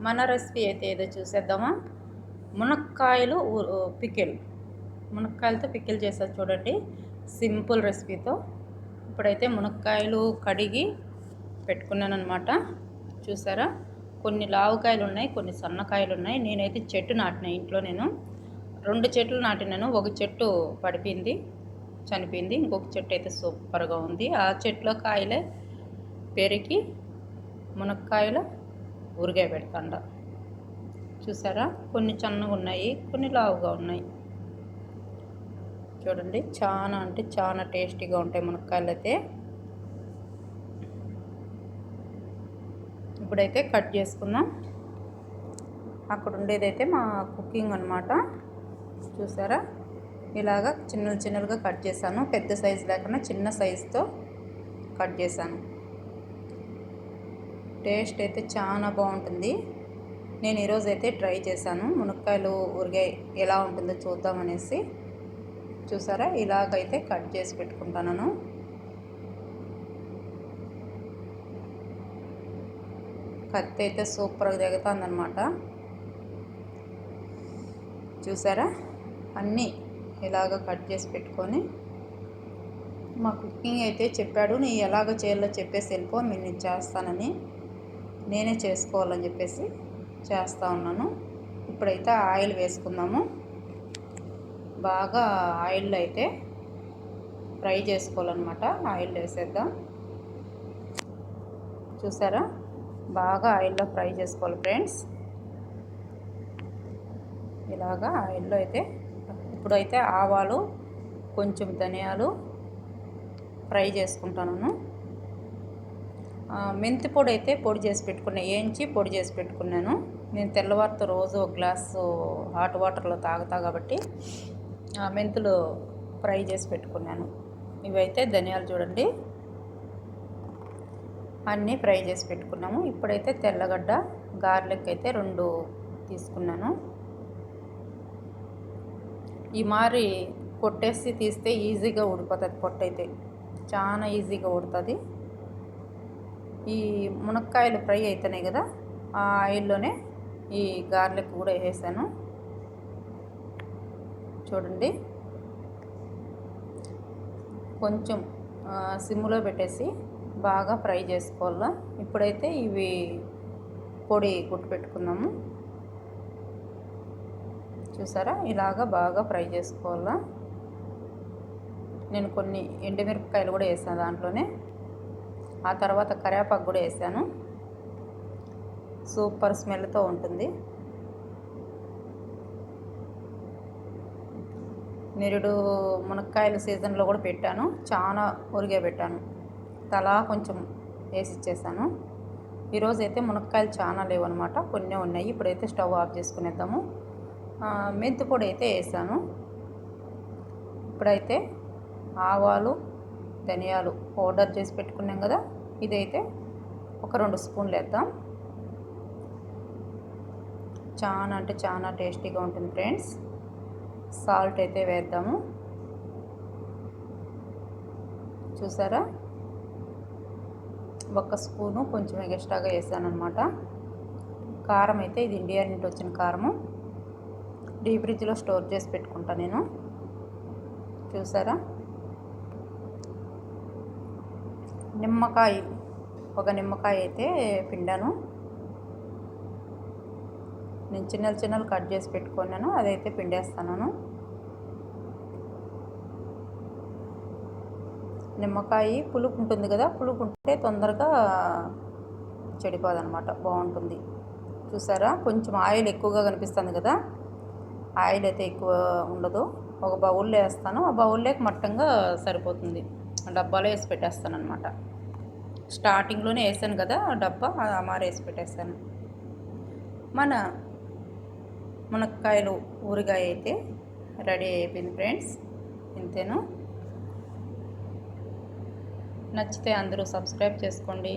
మన రెసిపీ అయితే ఏదో చూసేద్దామా. మునక్కాయలు పికిల్, మునక్కాయలతో పికిల్ చేస్తారు చూడండి, సింపుల్ రెసిపీతో. ఇప్పుడైతే మునక్కాయలు కడిగి పెట్టుకున్నాను అనమాట. చూసారా, కొన్ని లావుకాయలు ఉన్నాయి, కొన్ని సన్నకాయలు ఉన్నాయి. నేనైతే చెట్టు నాటిన ఇంట్లో. నేను 2 చెట్లు నాటినాను. ఒక చెట్టు పడిపోయింది, చనిపోయింది. ఇంకొక చెట్టు అయితే సూపర్గా ఉంది. ఆ చెట్లో కాయలే పెరిగి మునక్కాయలు ఊరిగాయ పెడతాండ. చూసారా, కొన్ని సన్నగా ఉన్నాయి, కొన్ని లావుగా ఉన్నాయి. చూడండి, చాలా అంటే చాలా టేస్టీగా ఉంటాయి మునక్కాయలు అయితే. ఇప్పుడైతే కట్ చేసుకుందాం. అక్కడ ఉండేదైతే మా కుకింగ్ అనమాట. చూసారా, ఇలాగా చిన్నలుగా కట్ చేశాను. పెద్ద సైజు లేకుండా చిన్న సైజుతో కట్ చేశాను. టేస్ట్ అయితే చాలా బాగుంటుంది. నేను ఈరోజు అయితే ట్రై చేశాను, మునక్కాయలు ఊరిగాయ ఎలా ఉంటుందో చూద్దామనేసి. చూసారా, ఇలాగైతే కట్ చేసి పెట్టుకుంటాను. కత్తి అయితే సూపర్గా దిగుతుందన్నమాట. చూసారా, అన్నీ ఇలాగ కట్ చేసి పెట్టుకొని, మా కుకింగ్ అయితే చెప్పాడు, నీ ఎలాగ చేయాలో చెప్పేసి వెళ్ళిపో, నేను చేస్తానని, నేనే చేసుకోవాలని చెప్పేసి చేస్తూ ఉన్నాను. ఇప్పుడైతే ఆయిల్ వేసుకుందాము. బాగా ఆయిల్లో అయితే ఫ్రై చేసుకోవాలన్నమాట. ఆయిల్ వేసేద్దాం. చూసారా, బాగా ఆయిల్లో ఫ్రై చేసుకోవాలి ఫ్రెండ్స్. ఇలాగా ఆయిల్లో అయితే ఇప్పుడైతే ఆవాలు, కొంచెం ధనియాలు ఫ్రై చేసుకుంటాను. మెంతి పొడి అయితే పొడి చేసి పెట్టుకున్నాను, వేయించి పొడి చేసి పెట్టుకున్నాను. నేను తెల్లవారితో రోజు ఒక గ్లాసు హాట్ వాటర్లో తాగుతా కాబట్టి మెంతులు ఫ్రై చేసి పెట్టుకున్నాను. ఇవైతే ధనియాలు చూడండి, అన్నీ ఫ్రై చేసి పెట్టుకున్నాము. ఇప్పుడైతే తెల్లగడ్డ, గార్లిక్ అయితే 2 తీసుకున్నాను. ఈ మారి కొట్టేసి తీస్తే ఈజీగా ఉడిపోతుంది. పొట్టయితే చాలా ఈజీగా ఉడుతుంది. ఈ మునక్కాయలు ఫ్రై అవుతున్నాయి కదా, ఆ ఆయిల్లోనే ఈ గార్లిక్ కూడా వేసాను. చూడండి, కొంచెం సిమ్లో పెట్టేసి బాగా ఫ్రై చేసుకోవాలా. ఇప్పుడైతే ఇవి పొడి గుట్టు పెట్టుకుందాము. చూసారా, ఇలాగా బాగా ఫ్రై చేసుకోవాలా. నేను కొన్ని ఎండుమిరపకాయలు కూడా వేసాను దాంట్లోనే. ఆ తర్వాత కరివేపాకు కూడా వేసాను. సూపర్ స్మెల్తో ఉంటుంది. నిరుడు మునక్కాయల సీజన్లో కూడా పెట్టాను, చాలా ఊరిగా పెట్టాను. తలా కొంచెం వేసి ఇచ్చేసాను. ఈరోజు అయితే మునక్కాయలు చాలా లేవు అనమాట, కొన్ని ఉన్నాయి. ఇప్పుడైతే స్టవ్ ఆఫ్ చేసుకునేద్దాము. మెంతి పొడి అయితే వేసాను. ఇప్పుడైతే ఆవాలు, ధనియాలు పౌడర్ చేసి పెట్టుకున్నాం కదా, ఇదైతే ఒక 2 స్పూన్లు వేద్దాం. చాలా అంటే చాలా టేస్టీగా ఉంటుంది ఫ్రెండ్స్. సాల్ట్ అయితే వేద్దాము. చూసారా, 1 స్పూను కొంచెం ఎక్స్ట్రాగా వేసాను అనమాట. కారం అయితే ఇది ఇండియా నుండి వచ్చిన కారము, డీప్ ఫ్రిడ్జ్లో స్టోర్ చేసి పెట్టుకుంటా నేను. చూసారా, నిమ్మకాయ, ఒక నిమ్మకాయ అయితే పిండాను. నేను చిన్నలు కట్ చేసి పెట్టుకున్నాను, అదైతే పిండేస్తాను. నిమ్మకాయ పులుపు ఉంటుంది కదా, పులుపు ఉంటే తొందరగా చెడిపోదన్నమాట, బాగుంటుంది. చూసారా, కొంచెం ఆయిల్ ఎక్కువగా కనిపిస్తుంది కదా, ఆయిల్ అయితే ఎక్కువ ఉండదు. ఒక బౌల్లో వేస్తాను, ఆ బౌల్లోకి మట్టంగా సరిపోతుంది. డబ్బాలో వేసి పెట్టేస్తాను అనమాట. స్టార్టింగ్లోనే వేసాను కదా డబ్బా, మారి వేసి పెట్టేస్తాను. మన మునక్కాయలు ఊరగాయ అయితే రెడీ అయిపోయింది ఫ్రెండ్స్. ఇంతేను. నచ్చితే అందరూ సబ్స్క్రైబ్ చేసుకోండి.